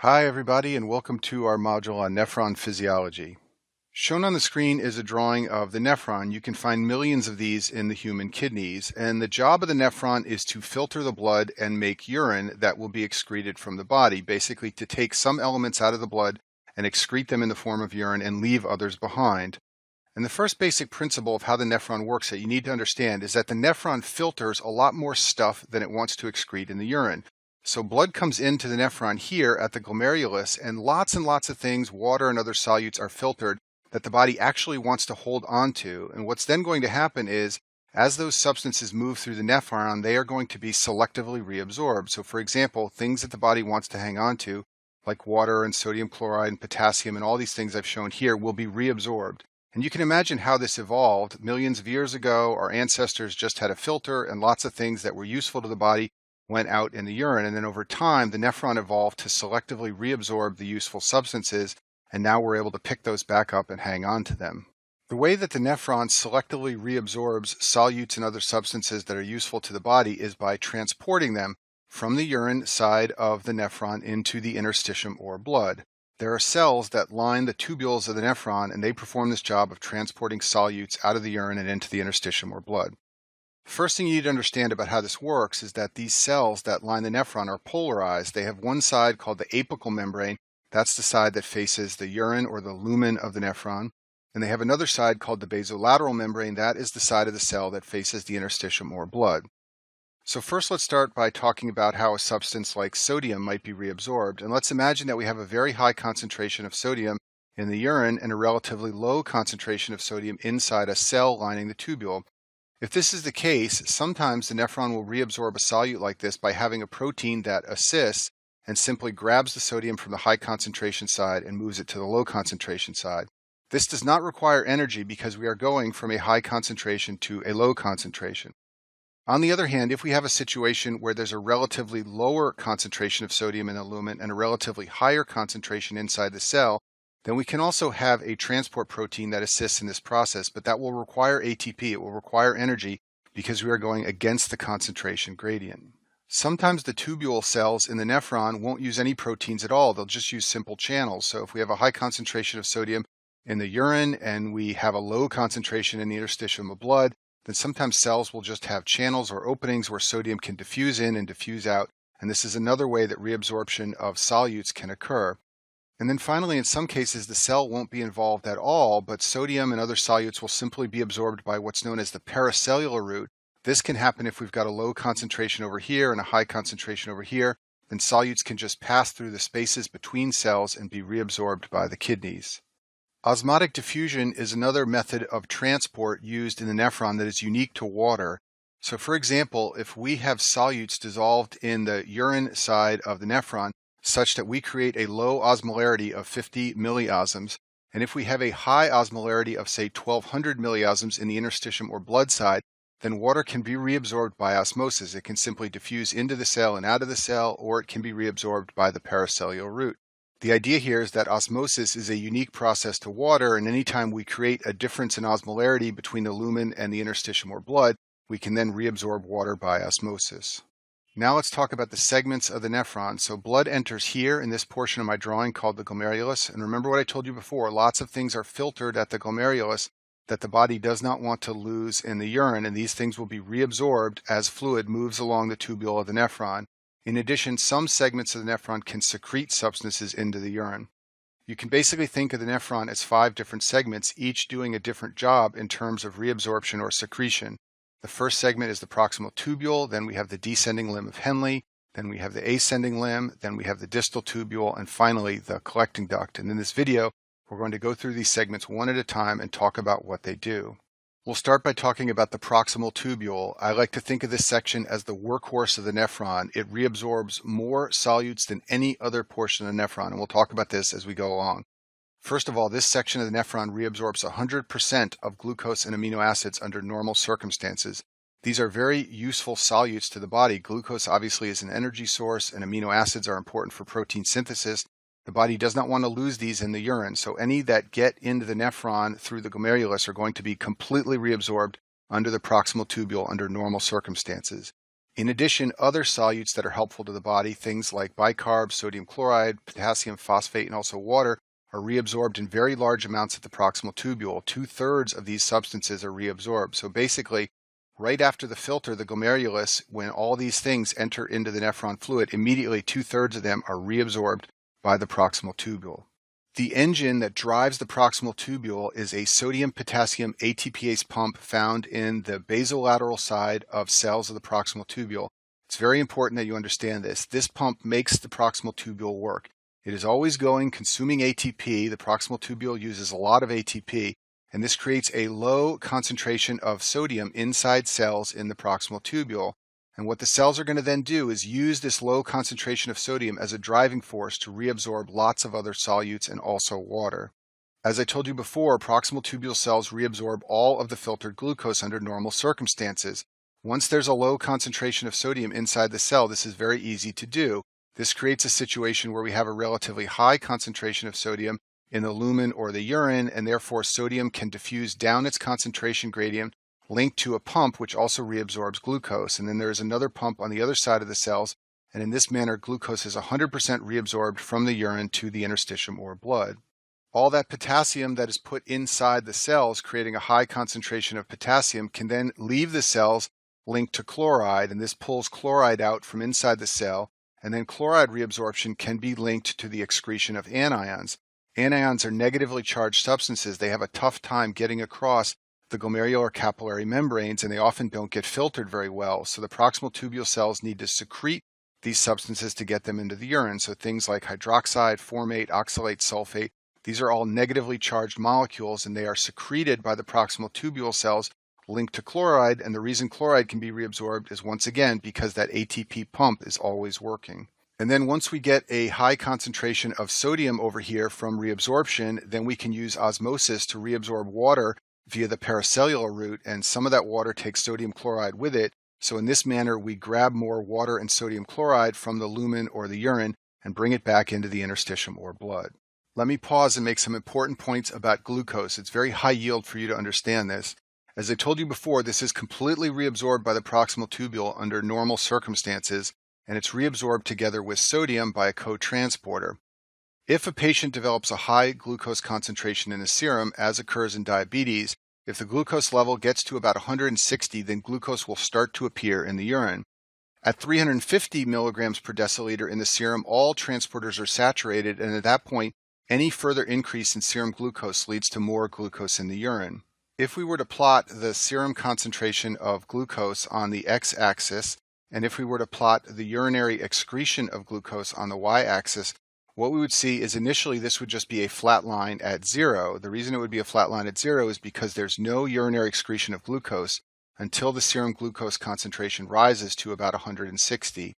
Hi everybody and welcome to our module on nephron physiology. Shown on the screen is a drawing of the nephron. You can find millions of these in the human kidneys, and the job of the nephron is to filter the blood and make urine that will be excreted from the body, basically to take some elements out of the blood and excrete them in the form of urine and leave others behind. And the first basic principle of how the nephron works that you need to understand is that the nephron filters a lot more stuff than it wants to excrete in the urine. So blood comes into the nephron here at the glomerulus, and lots of things, water and other solutes, are filtered that the body actually wants to hold on to. And what's then going to happen is, as those substances move through the nephron, they are going to be selectively reabsorbed. So for example, things that the body wants to hang on to, like water and sodium chloride and potassium and all these things I've shown here, will be reabsorbed. And you can imagine how this evolved. Millions of years ago, our ancestors just had a filter, and lots of things that were useful to the body went out in the urine. And then over time, the nephron evolved to selectively reabsorb the useful substances, and now we're able to pick those back up and hang on to them. The way that the nephron selectively reabsorbs solutes and other substances that are useful to the body is by transporting them from the urine side of the nephron into the interstitium or blood. There are cells that line the tubules of the nephron, and they perform this job of transporting solutes out of the urine and into the interstitium or blood. The first thing you need to understand about how this works is that these cells that line the nephron are polarized. They have one side called the apical membrane. That's the side that faces the urine or the lumen of the nephron. And they have another side called the basolateral membrane. That is the side of the cell that faces the interstitium or blood. So first let's start by talking about how a substance like sodium might be reabsorbed. And let's imagine that we have a very high concentration of sodium in the urine and a relatively low concentration of sodium inside a cell lining the tubule. If this is the case, sometimes the nephron will reabsorb a solute like this by having a protein that assists and simply grabs the sodium from the high concentration side and moves it to the low concentration side. This does not require energy because we are going from a high concentration to a low concentration. On the other hand, if we have a situation where there's a relatively lower concentration of sodium in the lumen and a relatively higher concentration inside the cell, then we can also have a transport protein that assists in this process, but that will require ATP. It will require energy because we are going against the concentration gradient. Sometimes the tubule cells in the nephron won't use any proteins at all. They'll just use simple channels. So if we have a high concentration of sodium in the urine and we have a low concentration in the interstitium of blood, then sometimes cells will just have channels or openings where sodium can diffuse in and diffuse out. And this is another way that reabsorption of solutes can occur. And then finally, in some cases, the cell won't be involved at all, but sodium and other solutes will simply be absorbed by what's known as the paracellular route. This can happen if we've got a low concentration over here and a high concentration over here. Then solutes can just pass through the spaces between cells and be reabsorbed by the kidneys. Osmotic diffusion is another method of transport used in the nephron that is unique to water. So for example, if we have solutes dissolved in the urine side of the nephron, such that we create a low osmolarity of 50 milliosms, and if we have a high osmolarity of say 1200 milliosms in the interstitium or blood side, then water can be reabsorbed by osmosis. It can simply diffuse into the cell and out of the cell, or it can be reabsorbed by the paracellular route. The idea here is that osmosis is a unique process to water, and anytime we create a difference in osmolarity between the lumen and the interstitium or blood, we can then reabsorb water by osmosis. Now let's talk about the segments of the nephron. So blood enters here in this portion of my drawing called the glomerulus. And remember what I told you before, lots of things are filtered at the glomerulus that the body does not want to lose in the urine, and these things will be reabsorbed as fluid moves along the tubule of the nephron. In addition, some segments of the nephron can secrete substances into the urine. You can basically think of the nephron as 5 different segments, each doing a different job in terms of reabsorption or secretion. The first segment is the proximal tubule, then we have the descending limb of Henle, then we have the ascending limb, then we have the distal tubule, and finally the collecting duct. And in this video, we're going to go through these segments one at a time and talk about what they do. We'll start by talking about the proximal tubule. I like to think of this section as the workhorse of the nephron. It reabsorbs more solutes than any other portion of the nephron, and we'll talk about this as we go along. First of all, this section of the nephron reabsorbs 100% of glucose and amino acids under normal circumstances. These are very useful solutes to the body. Glucose obviously is an energy source, and amino acids are important for protein synthesis. The body does not want to lose these in the urine, so any that get into the nephron through the glomerulus are going to be completely reabsorbed under the proximal tubule under normal circumstances. In addition, other solutes that are helpful to the body, things like bicarb, sodium chloride, potassium phosphate, and also water, are reabsorbed in very large amounts at the proximal tubule. 2/3 of these substances are reabsorbed. So basically, right after the filter, the glomerulus, when all these things enter into the nephron fluid, immediately 2/3 of them are reabsorbed by the proximal tubule. The engine that drives the proximal tubule is a sodium-potassium ATPase pump found in the basolateral side of cells of the proximal tubule. It's very important that you understand this. This pump makes the proximal tubule work. It is always going, consuming ATP. The proximal tubule uses a lot of ATP, and this creates a low concentration of sodium inside cells in the proximal tubule. And what the cells are going to then do is use this low concentration of sodium as a driving force to reabsorb lots of other solutes and also water. As I told you before, proximal tubule cells reabsorb all of the filtered glucose under normal circumstances. Once there's a low concentration of sodium inside the cell, this is very easy to do. This creates a situation where we have a relatively high concentration of sodium in the lumen or the urine, and therefore sodium can diffuse down its concentration gradient linked to a pump which also reabsorbs glucose. And then there is another pump on the other side of the cells, and in this manner glucose is 100% reabsorbed from the urine to the interstitium or blood. All that potassium that is put inside the cells, creating a high concentration of potassium, can then leave the cells linked to chloride, and this pulls chloride out from inside the cell, and then chloride reabsorption can be linked to the excretion of anions. Anions are negatively charged substances. They have a tough time getting across the glomerular capillary membranes, and they often don't get filtered very well. So the proximal tubule cells need to secrete these substances to get them into the urine. So things like hydroxide, formate, oxalate, sulfate, these are all negatively charged molecules, and they are secreted by the proximal tubule cells linked to chloride. And the reason chloride can be reabsorbed is, once again, because that ATP pump is always working. And then once we get a high concentration of sodium over here from reabsorption, then we can use osmosis to reabsorb water via the paracellular route, and some of that water takes sodium chloride with it. So in this manner, we grab more water and sodium chloride from the lumen or the urine and bring it back into the interstitium or blood. Let me pause and make some important points about glucose. It's very high yield for you to understand this. As I told you before, this is completely reabsorbed by the proximal tubule under normal circumstances, and it's reabsorbed together with sodium by a co-transporter. If a patient develops a high glucose concentration in the serum, as occurs in diabetes, if the glucose level gets to about 160, then glucose will start to appear in the urine. At 350 milligrams per deciliter in the serum, all transporters are saturated, and at that point, any further increase in serum glucose leads to more glucose in the urine. If we were to plot the serum concentration of glucose on the x-axis, and if we were to plot the urinary excretion of glucose on the y-axis, what we would see is initially this would just be a flat line at 0. The reason it would be a flat line at 0 is because there's no urinary excretion of glucose until the serum glucose concentration rises to about 160.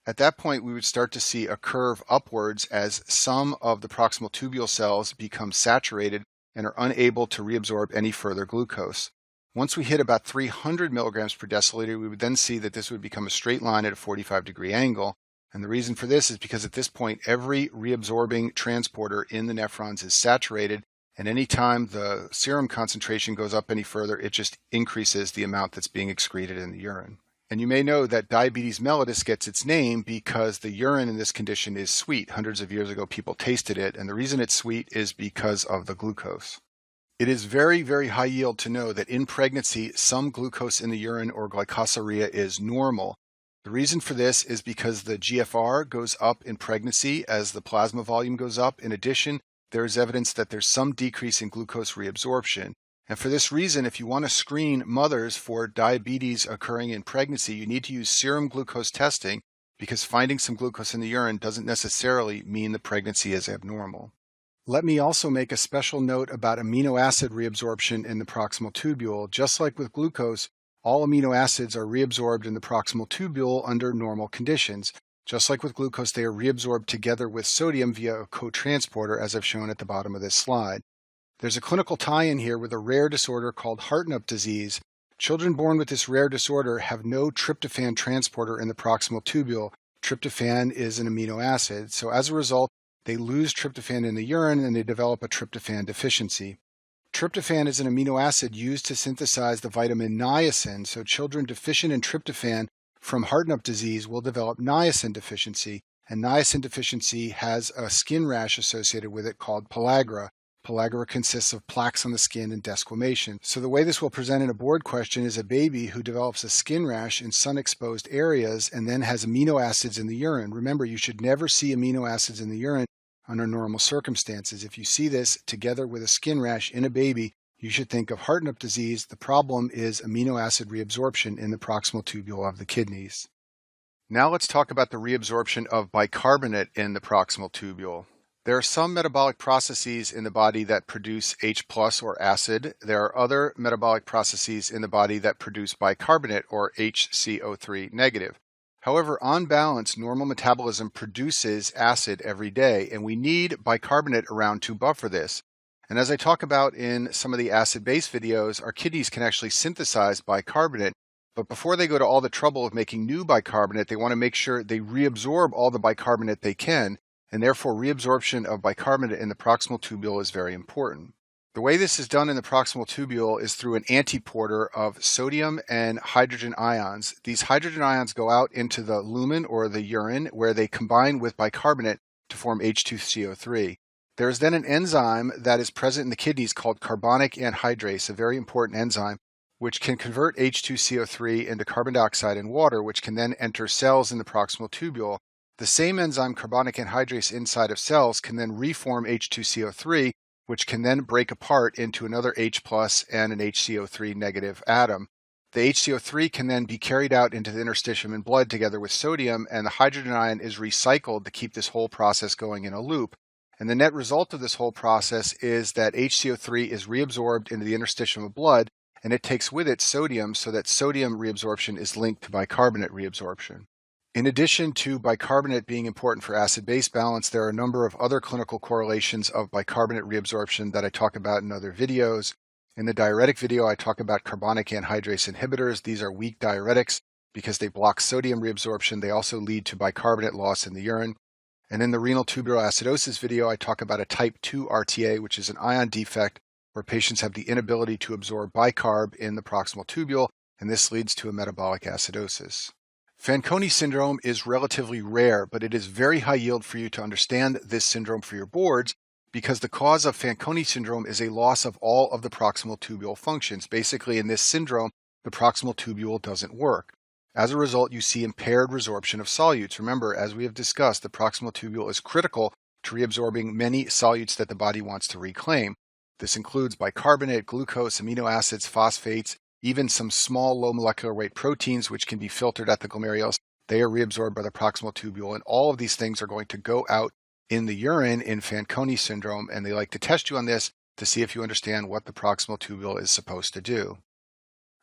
At that point, we would start to see a curve upwards as some of the proximal tubule cells become saturated and are unable to reabsorb any further glucose. Once we hit about 300 milligrams per deciliter, we would then see that this would become a straight line at a 45-degree angle. And the reason for this is because at this point, every reabsorbing transporter in the nephrons is saturated, and anytime the serum concentration goes up any further, it just increases the amount that's being excreted in the urine. And you may know that diabetes mellitus gets its name because the urine in this condition is sweet. Hundreds of years ago, people tasted it, and the reason it's sweet is because of the glucose. It is very, very high yield to know that in pregnancy, some glucose in the urine or glycosuria is normal. The reason for this is because the GFR goes up in pregnancy as the plasma volume goes up. In addition, there is evidence that there's some decrease in glucose reabsorption. And for this reason, if you want to screen mothers for diabetes occurring in pregnancy, you need to use serum glucose testing, because finding some glucose in the urine doesn't necessarily mean the pregnancy is abnormal. Let me also make a special note about amino acid reabsorption in the proximal tubule. Just like with glucose, all amino acids are reabsorbed in the proximal tubule under normal conditions. Just like with glucose, they are reabsorbed together with sodium via a co-transporter, as I've shown at the bottom of this slide. There's a clinical tie-in here with a rare disorder called Hartnup disease. Children born with this rare disorder have no tryptophan transporter in the proximal tubule. Tryptophan is an amino acid, so as a result, they lose tryptophan in the urine and they develop a tryptophan deficiency. Tryptophan is an amino acid used to synthesize the vitamin niacin, so children deficient in tryptophan from Hartnup disease will develop niacin deficiency, and niacin deficiency has a skin rash associated with it called pellagra. Pellagra consists of plaques on the skin and desquamation. So the way this will present in a board question is a baby who develops a skin rash in sun-exposed areas and then has amino acids in the urine. Remember, you should never see amino acids in the urine under normal circumstances. If you see this together with a skin rash in a baby, you should think of Hartnup disease. The problem is amino acid reabsorption in the proximal tubule of the kidneys. Now let's talk about the reabsorption of bicarbonate in the proximal tubule. There are some metabolic processes in the body that produce H+ or acid. There are other metabolic processes in the body that produce bicarbonate or HCO3 negative. However, on balance, normal metabolism produces acid every day, and we need bicarbonate around to buffer this. And as I talk about in some of the acid-base videos, our kidneys can actually synthesize bicarbonate, but before they go to all the trouble of making new bicarbonate, they want to make sure they reabsorb all the bicarbonate they can, and therefore reabsorption of bicarbonate in the proximal tubule is very important. The way this is done in the proximal tubule is through an antiporter of sodium and hydrogen ions. These hydrogen ions go out into the lumen or the urine where they combine with bicarbonate to form H2CO3. There's then an enzyme that is present in the kidneys called carbonic anhydrase, a very important enzyme, which can convert H2CO3 into carbon dioxide and water, which can then enter cells in the proximal tubule. The same enzyme, carbonic anhydrase, inside of cells can then reform H2CO3, which can then break apart into another H+ and an HCO3 negative atom. The HCO3 can then be carried out into the interstitium and blood together with sodium, and the hydrogen ion is recycled to keep this whole process going in a loop. And the net result of this whole process is that HCO3 is reabsorbed into the interstitium of blood, and it takes with it sodium, so that sodium reabsorption is linked to bicarbonate reabsorption. In addition to bicarbonate being important for acid-base balance, there are a number of other clinical correlations of bicarbonate reabsorption that I talk about in other videos. In the diuretic video, I talk about carbonic anhydrase inhibitors. These are weak diuretics because they block sodium reabsorption. They also lead to bicarbonate loss in the urine. And in the renal tubular acidosis video, I talk about a type 2 RTA, which is an ion defect where patients have the inability to absorb bicarb in the proximal tubule, and this leads to a metabolic acidosis. Fanconi syndrome is relatively rare, but it is very high yield for you to understand this syndrome for your boards because the cause of Fanconi syndrome is a loss of all of the proximal tubule functions. Basically, in this syndrome, the proximal tubule doesn't work. As a result, you see impaired resorption of solutes. Remember, as we have discussed, the proximal tubule is critical to reabsorbing many solutes that the body wants to reclaim. This includes bicarbonate, glucose, amino acids, phosphates, even some small low molecular weight proteins which can be filtered at the glomerulus. They are reabsorbed by the proximal tubule, and all of these things are going to go out in the urine in Fanconi syndrome, and they like to test you on this to see if you understand what the proximal tubule is supposed to do.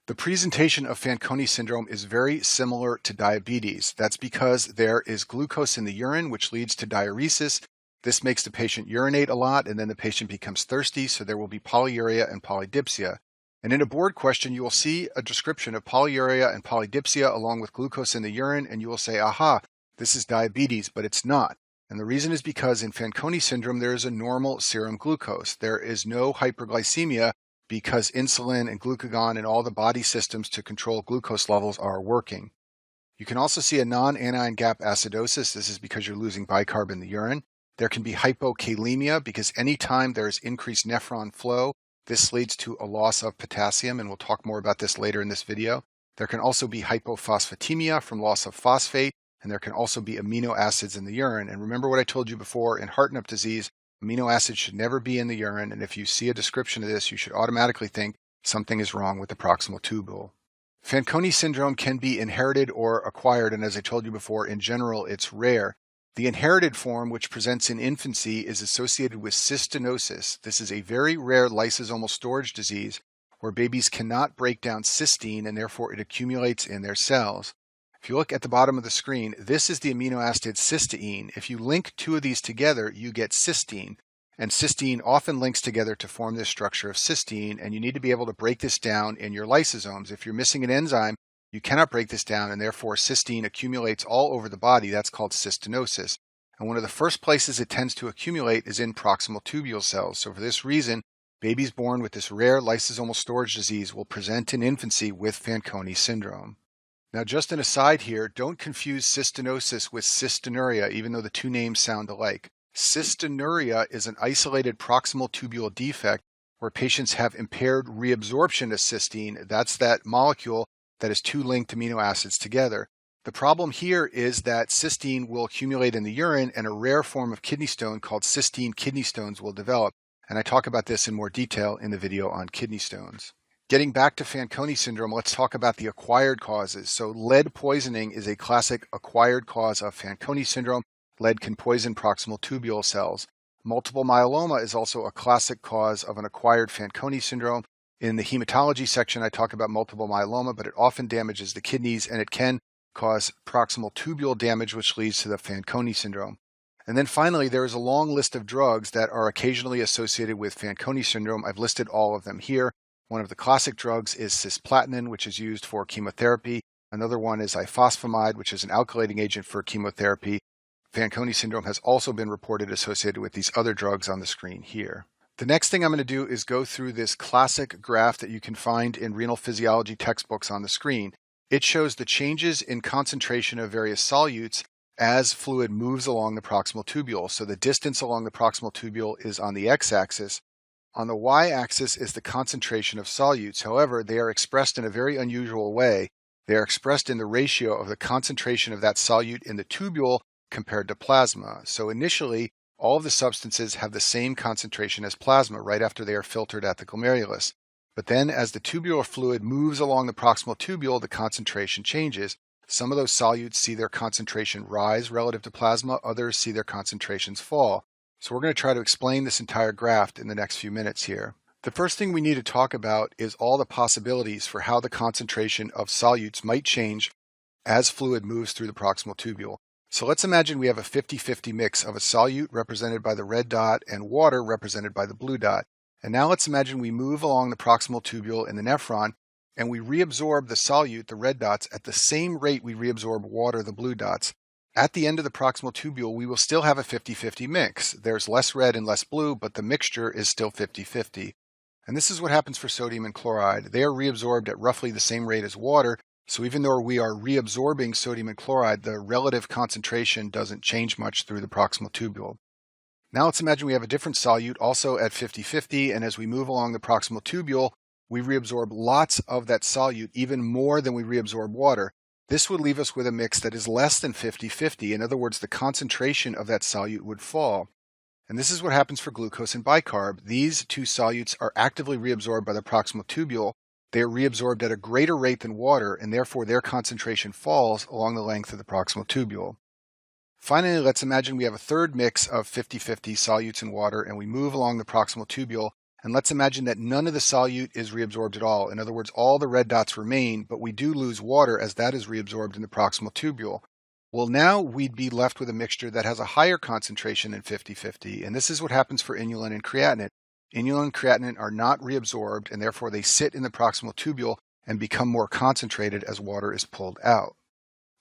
The presentation of Fanconi syndrome is very similar to diabetes. That's because there is glucose in the urine, which leads to diuresis. This makes the patient urinate a lot, and then the patient becomes thirsty, so there will be polyuria and polydipsia. And in a board question, you will see a description of polyuria and polydipsia along with glucose in the urine, and you will say, aha, this is diabetes, but it's not. And the reason is because in Fanconi syndrome, there is a normal serum glucose. There is no hyperglycemia because insulin and glucagon and all the body systems to control glucose levels are working. You can also see a non-anion gap acidosis. This is because you're losing bicarb in the urine. There can be hypokalemia because anytime there is increased nephron flow, this leads to a loss of potassium, and we'll talk more about this later in this video. There can also be hypophosphatemia from loss of phosphate, and there can also be amino acids in the urine. And remember what I told you before, in Hartnup disease, amino acids should never be in the urine, and if you see a description of this, you should automatically think something is wrong with the proximal tubule. Fanconi syndrome can be inherited or acquired, and as I told you before, in general, it's rare. The inherited form, which presents in infancy, is associated with cystinosis. This is a very rare lysosomal storage disease where babies cannot break down cysteine, and therefore it accumulates in their cells. If you look at the bottom of the screen, this is the amino acid cysteine. If you link two of these together, you get cysteine. And cysteine often links together to form this structure of cysteine, and you need to be able to break this down in your lysosomes. If you're missing an enzyme, you cannot break this down, and therefore cysteine accumulates all over the body. That's called cystinosis. And one of the first places it tends to accumulate is in proximal tubule cells. So for this reason, babies born with this rare lysosomal storage disease will present in infancy with Fanconi syndrome. Now, just an aside here, don't confuse cystinosis with cystinuria, even though the two names sound alike. Cystinuria is an isolated proximal tubule defect where patients have impaired reabsorption of cysteine. That's that molecule that is two linked amino acids together. The problem here is that cysteine will accumulate in the urine and a rare form of kidney stone called cysteine kidney stones will develop. And I talk about this in more detail in the video on kidney stones. Getting back to Fanconi syndrome, let's talk about the acquired causes. So lead poisoning is a classic acquired cause of Fanconi syndrome. Lead can poison proximal tubule cells. Multiple myeloma is also a classic cause of an acquired Fanconi syndrome. In the hematology section, I talk about multiple myeloma, but it often damages the kidneys and it can cause proximal tubule damage, which leads to the Fanconi syndrome. And then finally, there is a long list of drugs that are occasionally associated with Fanconi syndrome. I've listed all of them here. One of the classic drugs is cisplatin, which is used for chemotherapy. Another one is ifosfamide, which is an alkylating agent for chemotherapy. Fanconi syndrome has also been reported associated with these other drugs on the screen here. The next thing I'm going to do is go through this classic graph that you can find in renal physiology textbooks on the screen. It shows the changes in concentration of various solutes as fluid moves along the proximal tubule. So the distance along the proximal tubule is on the x-axis. On the y-axis is the concentration of solutes. However, they are expressed in a very unusual way. They are expressed in the ratio of the concentration of that solute in the tubule compared to plasma. So initially, all of the substances have the same concentration as plasma right after they are filtered at the glomerulus. But then as the tubular fluid moves along the proximal tubule, the concentration changes. Some of those solutes see their concentration rise relative to plasma, others see their concentrations fall. So we're going to try to explain this entire graph in the next few minutes here. The first thing we need to talk about is all the possibilities for how the concentration of solutes might change as fluid moves through the proximal tubule. So let's imagine we have a 50-50 mix of a solute represented by the red dot and water represented by the blue dot. And now let's imagine we move along the proximal tubule in the nephron and we reabsorb the solute, the red dots, at the same rate we reabsorb water, the blue dots. At the end of the proximal tubule, we will still have a 50-50 mix. There's less red and less blue, but the mixture is still 50-50. And this is what happens for sodium and chloride. They are reabsorbed at roughly the same rate as water, so even though we are reabsorbing sodium and chloride, the relative concentration doesn't change much through the proximal tubule. Now let's imagine we have a different solute also at 50-50, and as we move along the proximal tubule, we reabsorb lots of that solute, even more than we reabsorb water. This would leave us with a mix that is less than 50-50. In other words, the concentration of that solute would fall. And this is what happens for glucose and bicarb. These two solutes are actively reabsorbed by the proximal tubule. They are reabsorbed at a greater rate than water, and therefore their concentration falls along the length of the proximal tubule. Finally, let's imagine we have a third mix of 50-50 solutes and water, and we move along the proximal tubule. And let's imagine that none of the solute is reabsorbed at all. In other words, all the red dots remain, but we do lose water as that is reabsorbed in the proximal tubule. Well, now we'd be left with a mixture that has a higher concentration than 50-50, and this is what happens for inulin and creatinine. Inulin and creatinine are not reabsorbed, and therefore they sit in the proximal tubule and become more concentrated as water is pulled out.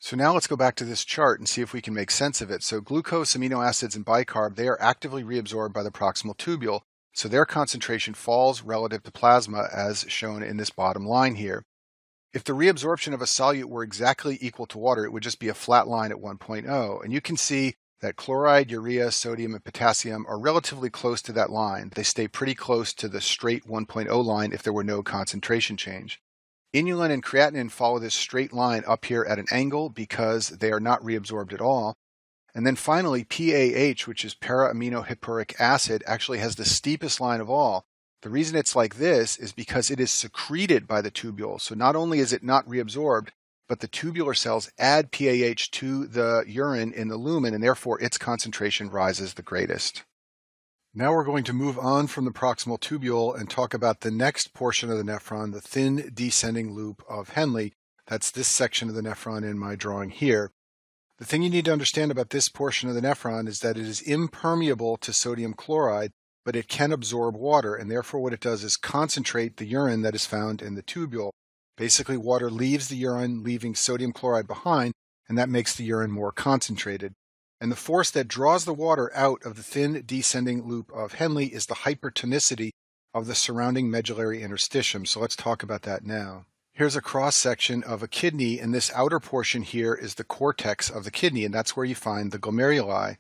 So now let's go back to this chart and see if we can make sense of it. So glucose, amino acids, and bicarb, they are actively reabsorbed by the proximal tubule. So their concentration falls relative to plasma as shown in this bottom line here. If the reabsorption of a solute were exactly equal to water, it would just be a flat line at 1.0. And you can see that chloride, urea, sodium, and potassium are relatively close to that line. They stay pretty close to the straight 1.0 line if there were no concentration change. Inulin and creatinine follow this straight line up here at an angle because they are not reabsorbed at all. And then finally, PAH, which is para-aminohippuric acid, actually has the steepest line of all. The reason it's like this is because it is secreted by the tubule. So not only is it not reabsorbed, but the tubular cells add PAH to the urine in the lumen, and therefore its concentration rises the greatest. Now we're going to move on from the proximal tubule and talk about the next portion of the nephron, the thin descending loop of Henle. That's this section of the nephron in my drawing here. The thing you need to understand about this portion of the nephron is that it is impermeable to sodium chloride, but it can absorb water, and therefore what it does is concentrate the urine that is found in the tubule. Basically, water leaves the urine, leaving sodium chloride behind, and that makes the urine more concentrated. And the force that draws the water out of the thin descending loop of Henle is the hypertonicity of the surrounding medullary interstitium. So let's talk about that now. Here's a cross-section of a kidney, and this outer portion here is the cortex of the kidney, and that's where you find the glomeruli.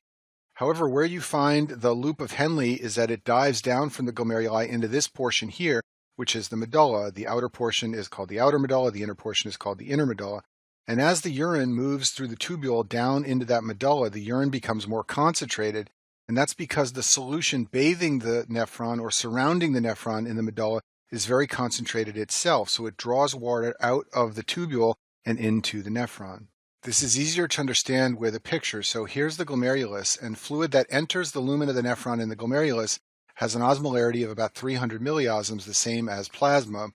However, where you find the loop of Henle is that it dives down from the glomeruli into this portion here, which is the medulla. The outer portion is called the outer medulla, the inner portion is called the inner medulla. And as the urine moves through the tubule down into that medulla, the urine becomes more concentrated, and that's because the solution bathing the nephron or surrounding the nephron in the medulla is very concentrated itself, so it draws water out of the tubule and into the nephron. This is easier to understand with a picture. So here's the glomerulus, and fluid that enters the lumen of the nephron in the glomerulus has an osmolarity of about 300 milliosms, the same as plasma.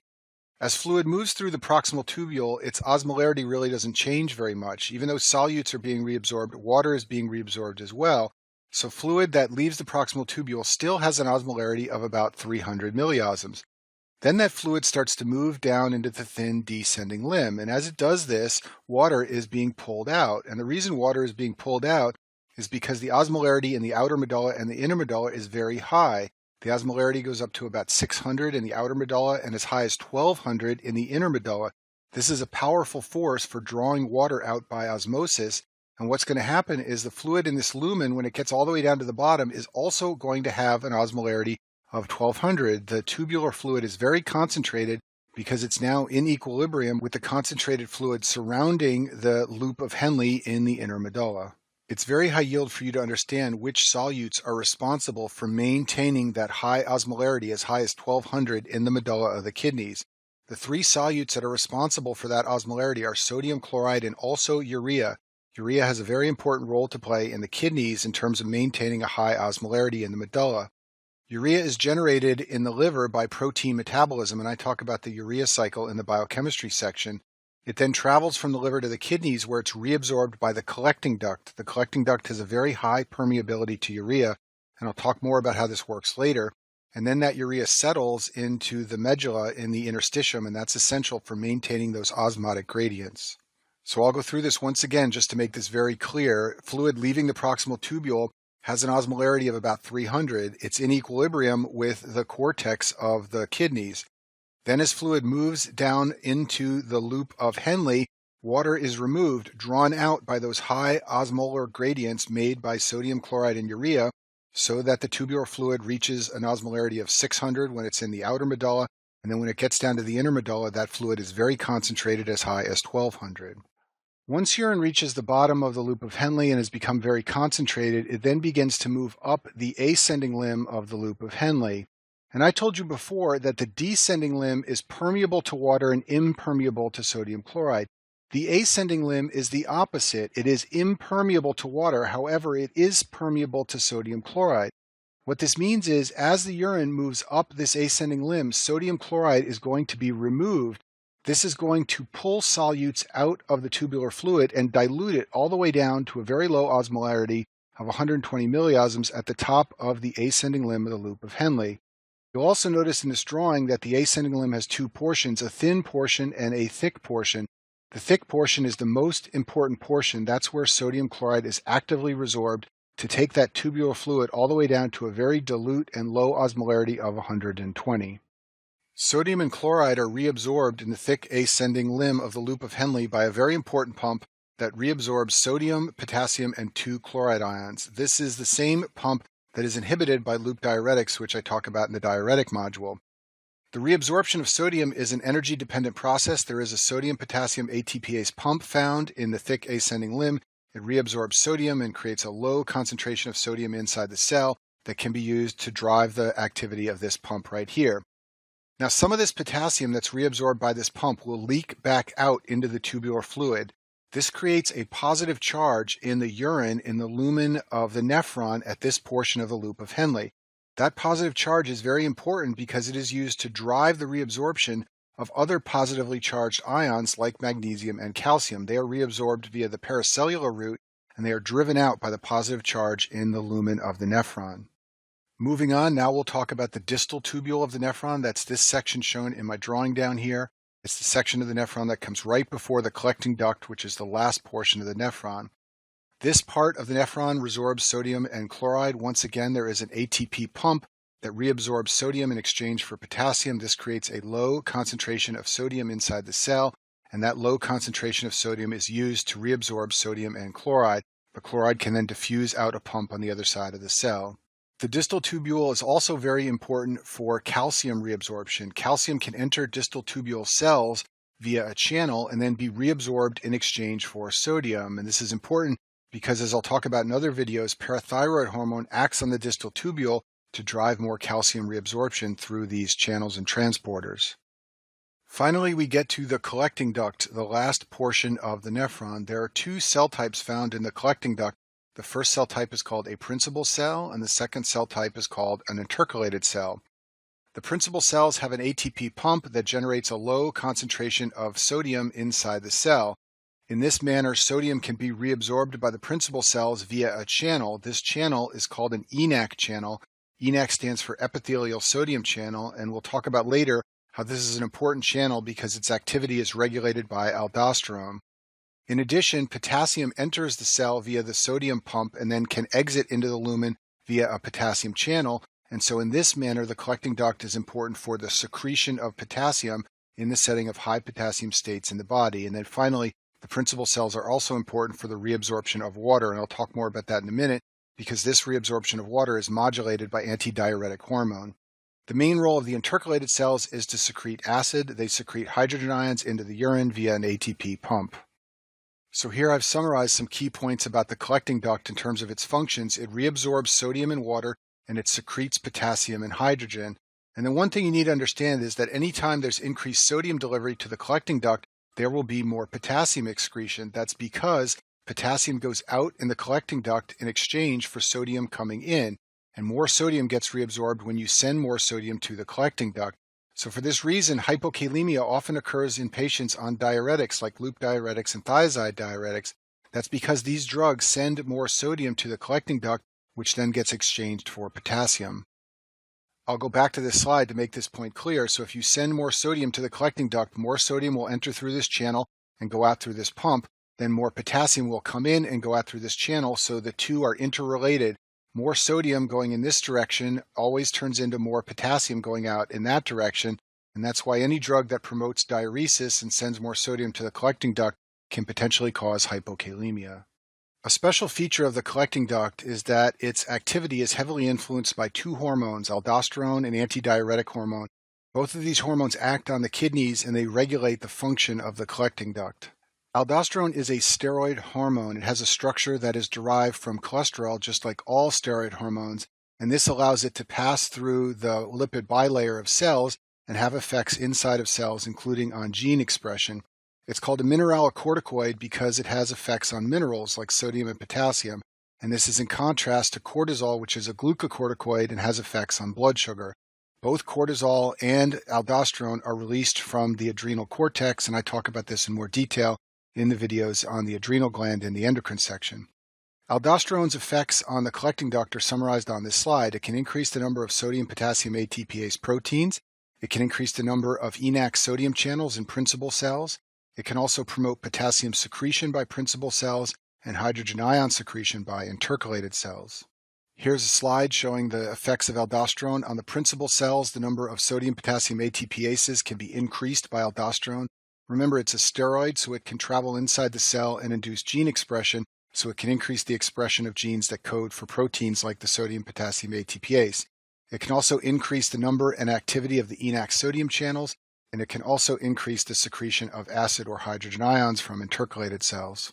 As fluid moves through the proximal tubule, its osmolarity really doesn't change very much. Even though solutes are being reabsorbed, water is being reabsorbed as well. So fluid that leaves the proximal tubule still has an osmolarity of about 300 milliosms. Then that fluid starts to move down into the thin descending limb. And as it does this, water is being pulled out. And the reason water is being pulled out is because the osmolarity in the outer medulla and the inner medulla is very high. The osmolarity goes up to about 600 in the outer medulla and as high as 1200 in the inner medulla. This is a powerful force for drawing water out by osmosis. And what's going to happen is the fluid in this lumen, when it gets all the way down to the bottom, is also going to have an osmolarity of 1200. The tubular fluid is very concentrated because it's now in equilibrium with the concentrated fluid surrounding the loop of Henle in the inner medulla. It's very high yield for you to understand which solutes are responsible for maintaining that high osmolarity as high as 1200 in the medulla of the kidneys. The three solutes that are responsible for that osmolarity are sodium chloride and also urea. Urea has a very important role to play in the kidneys in terms of maintaining a high osmolarity in the medulla. Urea is generated in the liver by protein metabolism, and I talk about the urea cycle in the biochemistry section. It then travels from the liver to the kidneys where it's reabsorbed by the collecting duct. The collecting duct has a very high permeability to urea, and I'll talk more about how this works later. And then that urea settles into the medulla in the interstitium, and that's essential for maintaining those osmotic gradients. So I'll go through this once again just to make this very clear. Fluid leaving the proximal tubule has an osmolarity of about 300. It's in equilibrium with the cortex of the kidneys. Then as fluid moves down into the loop of Henle, water is removed, drawn out by those high osmolar gradients made by sodium chloride and urea, so that the tubular fluid reaches an osmolarity of 600 when it's in the outer medulla, and then when it gets down to the inner medulla, that fluid is very concentrated as high as 1200. Once urine reaches the bottom of the loop of Henle and has become very concentrated, it then begins to move up the ascending limb of the loop of Henle. And I told you before that the descending limb is permeable to water and impermeable to sodium chloride. The ascending limb is the opposite. It is impermeable to water, however, it is permeable to sodium chloride. What this means is as the urine moves up this ascending limb, sodium chloride is going to be removed. This is going to pull solutes out of the tubular fluid and dilute it all the way down to a very low osmolarity of 120 milliosms at the top of the ascending limb of the loop of Henle. You'll also notice in this drawing that the ascending limb has two portions, a thin portion and a thick portion. The thick portion is the most important portion. That's where sodium chloride is actively resorbed to take that tubular fluid all the way down to a very dilute and low osmolarity of 120. Sodium and chloride are reabsorbed in the thick ascending limb of the loop of Henle by a very important pump that reabsorbs sodium, potassium, and 2 chloride ions. This is the same pump that is inhibited by loop diuretics, which I talk about in the diuretic module. The reabsorption of sodium is an energy-dependent process. There is a sodium-potassium ATPase pump found in the thick ascending limb. It reabsorbs sodium and creates a low concentration of sodium inside the cell that can be used to drive the activity of this pump right here. Now, some of this potassium that's reabsorbed by this pump will leak back out into the tubular fluid. This creates a positive charge in the urine in the lumen of the nephron at this portion of the loop of Henle. That positive charge is very important because it is used to drive the reabsorption of other positively charged ions like magnesium and calcium. They are reabsorbed via the pericellular route, and they are driven out by the positive charge in the lumen of the nephron. Moving on, now we'll talk about the distal tubule of the nephron. That's this section shown in my drawing down here. It's the section of the nephron that comes right before the collecting duct, which is the last portion of the nephron. This part of the nephron resorbs sodium and chloride. Once again, there is an ATP pump that reabsorbs sodium in exchange for potassium. This creates a low concentration of sodium inside the cell, and that low concentration of sodium is used to reabsorb sodium and chloride. The chloride can then diffuse out a pump on the other side of the cell. The distal tubule is also very important for calcium reabsorption. Calcium can enter distal tubule cells via a channel and then be reabsorbed in exchange for sodium. And this is important because, as I'll talk about in other videos, parathyroid hormone acts on the distal tubule to drive more calcium reabsorption through these channels and transporters. Finally, we get to the collecting duct, the last portion of the nephron. There are two cell types found in the collecting duct. The first cell type is called a principal cell, and the second cell type is called an intercalated cell. The principal cells have an ATP pump that generates a low concentration of sodium inside the cell. In this manner, sodium can be reabsorbed by the principal cells via a channel. This channel is called an ENaC channel. ENaC stands for epithelial sodium channel, and we'll talk about later how this is an important channel because its activity is regulated by aldosterone. In addition, potassium enters the cell via the sodium pump and then can exit into the lumen via a potassium channel. And so in this manner, the collecting duct is important for the secretion of potassium in the setting of high potassium states in the body. And then finally, the principal cells are also important for the reabsorption of water. And I'll talk more about that in a minute because this reabsorption of water is modulated by antidiuretic hormone. The main role of the intercalated cells is to secrete acid. They secrete hydrogen ions into the urine via an ATP pump. So here I've summarized some key points about the collecting duct in terms of its functions. It reabsorbs sodium and water, and it secretes potassium and hydrogen. And the one thing you need to understand is that anytime there's increased sodium delivery to the collecting duct, there will be more potassium excretion. That's because potassium goes out in the collecting duct in exchange for sodium coming in. And more sodium gets reabsorbed when you send more sodium to the collecting duct. So for this reason, hypokalemia often occurs in patients on diuretics like loop diuretics and thiazide diuretics. That's because these drugs send more sodium to the collecting duct, which then gets exchanged for potassium. I'll go back to this slide to make this point clear. So if you send more sodium to the collecting duct, more sodium will enter through this channel and go out through this pump. Then more potassium will come in and go out through this channel. So the two are interrelated. More sodium going in this direction always turns into more potassium going out in that direction, and that's why any drug that promotes diuresis and sends more sodium to the collecting duct can potentially cause hypokalemia. A special feature of the collecting duct is that its activity is heavily influenced by two hormones, aldosterone and antidiuretic hormone. Both of these hormones act on the kidneys and they regulate the function of the collecting duct. Aldosterone is a steroid hormone. It has a structure that is derived from cholesterol, just like all steroid hormones, and this allows it to pass through the lipid bilayer of cells and have effects inside of cells, including on gene expression. It's called a mineralocorticoid because it has effects on minerals like sodium and potassium, and this is in contrast to cortisol, which is a glucocorticoid and has effects on blood sugar. Both cortisol and aldosterone are released from the adrenal cortex, and I talk about this in more detail in the videos on the adrenal gland in the endocrine section. Aldosterone's effects on the collecting duct are summarized on this slide. It can increase the number of sodium-potassium ATPase proteins. It can increase the number of ENaC sodium channels in principal cells. It can also promote potassium secretion by principal cells and hydrogen ion secretion by intercalated cells. Here's a slide showing the effects of aldosterone on the principal cells. The number of sodium-potassium ATPases can be increased by aldosterone. Remember, it's a steroid, so it can travel inside the cell and induce gene expression, so it can increase the expression of genes that code for proteins like the sodium-potassium ATPase. It can also increase the number and activity of the ENaC sodium channels, and it can also increase the secretion of acid or hydrogen ions from intercalated cells.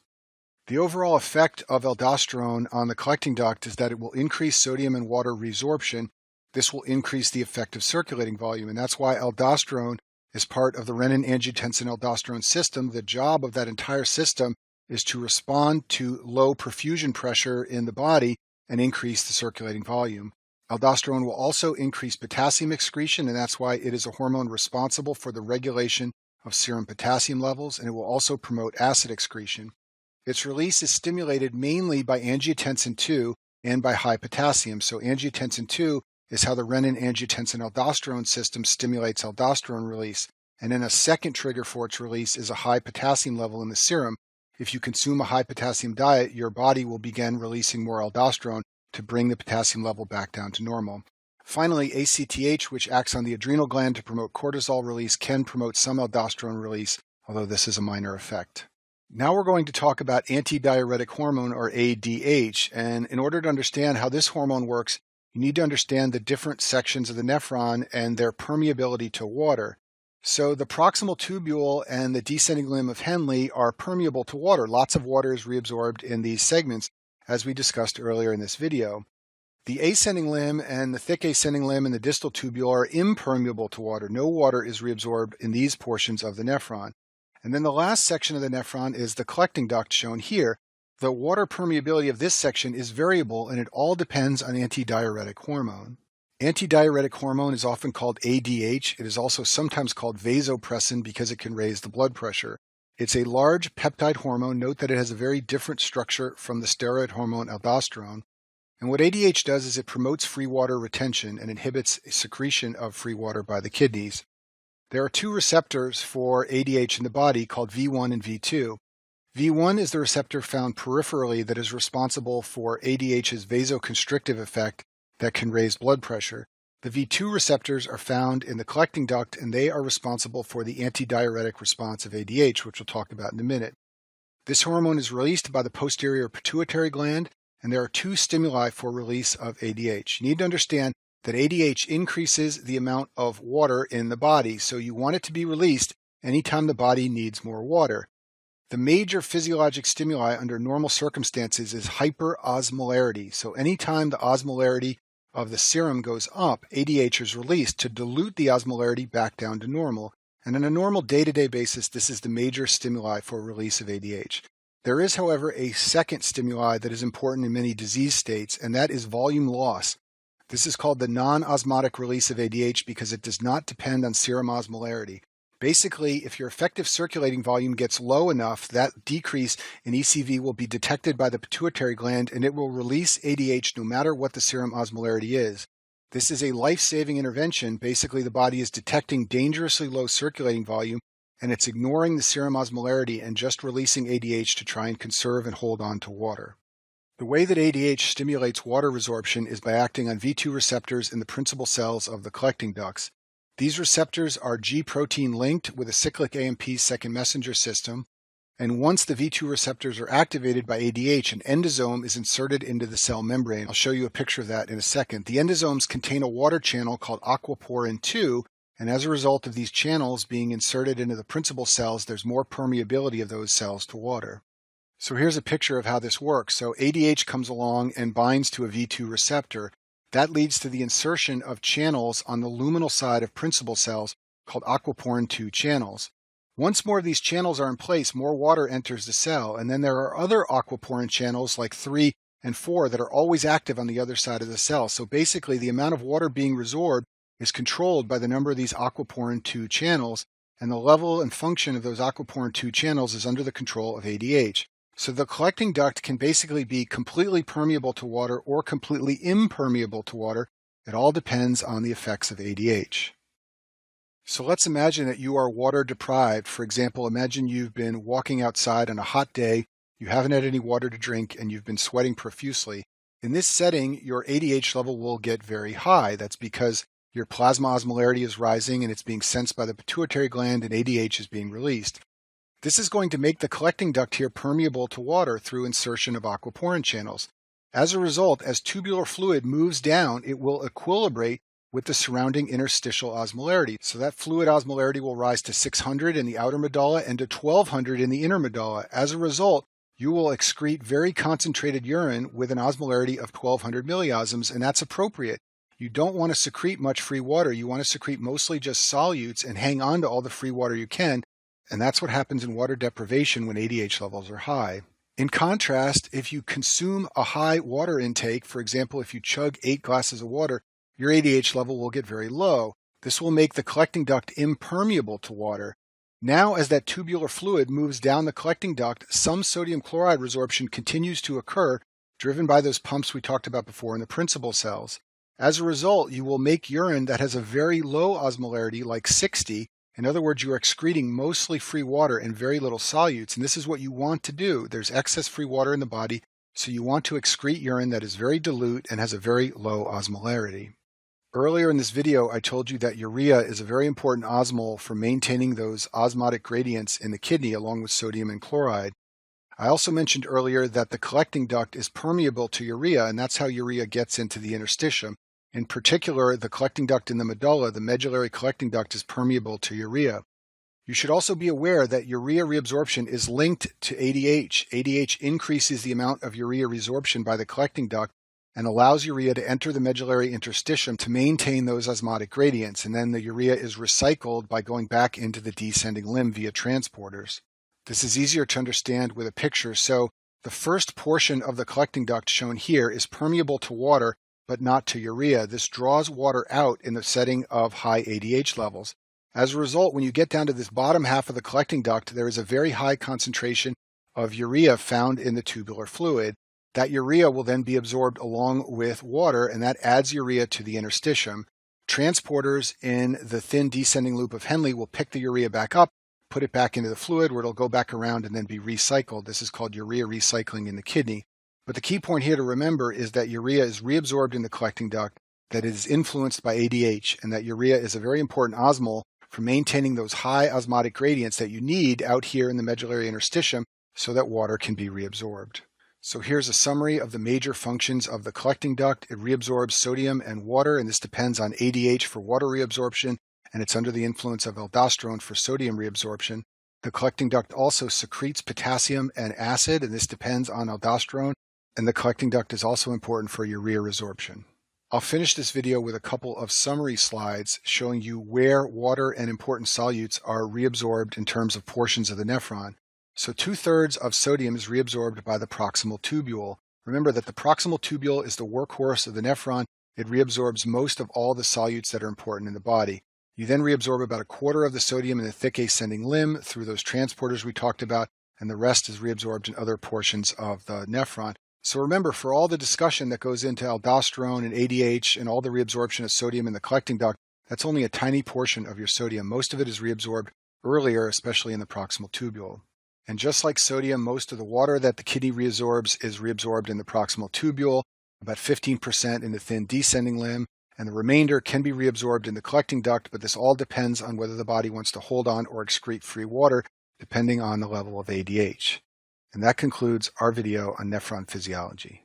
The overall effect of aldosterone on the collecting duct is that it will increase sodium and water resorption. This will increase the effective circulating volume, and that's why aldosterone is part of the renin-angiotensin-aldosterone system. The job of that entire system is to respond to low perfusion pressure in the body and increase the circulating volume. Aldosterone will also increase potassium excretion, and that's why it is a hormone responsible for the regulation of serum potassium levels, and it will also promote acid excretion. Its release is stimulated mainly by angiotensin II and by high potassium. So angiotensin II is how the renin-angiotensin-aldosterone system stimulates aldosterone release. And then a second trigger for its release is a high potassium level in the serum. If you consume a high potassium diet, your body will begin releasing more aldosterone to bring the potassium level back down to normal. Finally, ACTH, which acts on the adrenal gland to promote cortisol release, can promote some aldosterone release, although this is a minor effect. Now we're going to talk about antidiuretic hormone, or ADH, and in order to understand how this hormone works, you need to understand the different sections of the nephron and their permeability to water. So the proximal tubule and the descending limb of Henle are permeable to water. Lots of water is reabsorbed in these segments, as we discussed earlier in this video. The ascending limb and the thick ascending limb and the distal tubule are impermeable to water. No water is reabsorbed in these portions of the nephron. And then the last section of the nephron is the collecting duct, shown here. The water permeability of this section is variable, and it all depends on antidiuretic hormone. Antidiuretic hormone is often called ADH. It is also sometimes called vasopressin because it can raise the blood pressure. It's a large peptide hormone. Note that it has a very different structure from the steroid hormone aldosterone. And what ADH does is it promotes free water retention and inhibits secretion of free water by the kidneys. There are two receptors for ADH in the body called V1 and V2. V1 is the receptor found peripherally that is responsible for ADH's vasoconstrictive effect that can raise blood pressure. The V2 receptors are found in the collecting duct, and they are responsible for the antidiuretic response of ADH, which we'll talk about in a minute. This hormone is released by the posterior pituitary gland, and there are two stimuli for release of ADH. You need to understand that ADH increases the amount of water in the body, so you want it to be released anytime the body needs more water. The major physiologic stimuli under normal circumstances is hyperosmolarity. So anytime the osmolarity of the serum goes up, ADH is released to dilute the osmolarity back down to normal. And on a normal day-to-day basis, this is the major stimuli for release of ADH. There is, however, a second stimuli that is important in many disease states, and that is volume loss. This is called the non-osmotic release of ADH because it does not depend on serum osmolarity. Basically, if your effective circulating volume gets low enough, that decrease in ECV will be detected by the pituitary gland, and it will release ADH no matter what the serum osmolarity is. This is a life-saving intervention. Basically, the body is detecting dangerously low circulating volume, and it's ignoring the serum osmolarity and just releasing ADH to try and conserve and hold on to water. The way that ADH stimulates water resorption is by acting on V2 receptors in the principal cells of the collecting ducts. These receptors are G-protein linked with a cyclic AMP second messenger system, and once the V2 receptors are activated by ADH, an endosome is inserted into the cell membrane. I'll show you a picture of that in a second. The endosomes contain a water channel called aquaporin 2, and as a result of these channels being inserted into the principal cells, there's more permeability of those cells to water. So here's a picture of how this works. So ADH comes along and binds to a V2 receptor. That leads to the insertion of channels on the luminal side of principal cells called aquaporin 2 channels. Once more of these channels are in place, more water enters the cell, and then there are other aquaporin channels like 3 and 4 that are always active on the other side of the cell. So basically, the amount of water being resorbed is controlled by the number of these aquaporin 2 channels, and the level and function of those aquaporin 2 channels is under the control of ADH. So the collecting duct can basically be completely permeable to water or completely impermeable to water. It all depends on the effects of ADH. So let's imagine that you are water deprived. For example, imagine you've been walking outside on a hot day, you haven't had any water to drink, and you've been sweating profusely. In this setting, your ADH level will get very high. That's because your plasma osmolarity is rising and it's being sensed by the pituitary gland, and ADH is being released. This is going to make the collecting duct here permeable to water through insertion of aquaporin channels. As a result, as tubular fluid moves down, it will equilibrate with the surrounding interstitial osmolarity. So that fluid osmolarity will rise to 600 in the outer medulla and to 1200 in the inner medulla. As a result, you will excrete very concentrated urine with an osmolarity of 1200 milliosms, and that's appropriate. You don't want to secrete much free water. You want to secrete mostly just solutes and hang on to all the free water you can. And that's what happens in water deprivation when ADH levels are high. In contrast, if you consume a high water intake, for example, if you chug 8 glasses of water, your ADH level will get very low. This will make the collecting duct impermeable to water. Now, as that tubular fluid moves down the collecting duct, some sodium chloride resorption continues to occur, driven by those pumps we talked about before in the principal cells. As a result, you will make urine that has a very low osmolarity, like 60. In other words, you are excreting mostly free water and very little solutes, and this is what you want to do. There's excess free water in the body, so you want to excrete urine that is very dilute and has a very low osmolarity. Earlier in this video, I told you that urea is a very important osmol for maintaining those osmotic gradients in the kidney along with sodium and chloride. I also mentioned earlier that the collecting duct is permeable to urea, and that's how urea gets into the interstitium. In particular, the collecting duct in the medulla, the medullary collecting duct, is permeable to urea. You should also be aware that urea reabsorption is linked to ADH. ADH increases the amount of urea resorption by the collecting duct and allows urea to enter the medullary interstitium to maintain those osmotic gradients, and then the urea is recycled by going back into the descending limb via transporters. This is easier to understand with a picture, so the first portion of the collecting duct shown here is permeable to water but not to urea. This draws water out in the setting of high ADH levels. As a result, when you get down to this bottom half of the collecting duct, there is a very high concentration of urea found in the tubular fluid. That urea will then be absorbed along with water, and that adds urea to the interstitium. Transporters in the thin descending loop of Henle will pick the urea back up, put it back into the fluid where it'll go back around and then be recycled. This is called urea recycling in the kidney. But the key point here to remember is that urea is reabsorbed in the collecting duct, that it is influenced by ADH, and that urea is a very important osmol for maintaining those high osmotic gradients that you need out here in the medullary interstitium so that water can be reabsorbed. So here's a summary of the major functions of the collecting duct. It reabsorbs sodium and water, and this depends on ADH for water reabsorption, and it's under the influence of aldosterone for sodium reabsorption. The collecting duct also secretes potassium and acid, and this depends on aldosterone, and the collecting duct is also important for urea resorption. I'll finish this video with a couple of summary slides showing you where water and important solutes are reabsorbed in terms of portions of the nephron. So 2/3 of sodium is reabsorbed by the proximal tubule. Remember that the proximal tubule is the workhorse of the nephron. It reabsorbs most of all the solutes that are important in the body. You then reabsorb about 1/4 of the sodium in the thick ascending limb through those transporters we talked about, and the rest is reabsorbed in other portions of the nephron. So remember, for all the discussion that goes into aldosterone and ADH and all the reabsorption of sodium in the collecting duct, that's only a tiny portion of your sodium. Most of it is reabsorbed earlier, especially in the proximal tubule. And just like sodium, most of the water that the kidney reabsorbs is reabsorbed in the proximal tubule, about 15% in the thin descending limb, and the remainder can be reabsorbed in the collecting duct, but this all depends on whether the body wants to hold on or excrete free water, depending on the level of ADH. And that concludes our video on nephron physiology.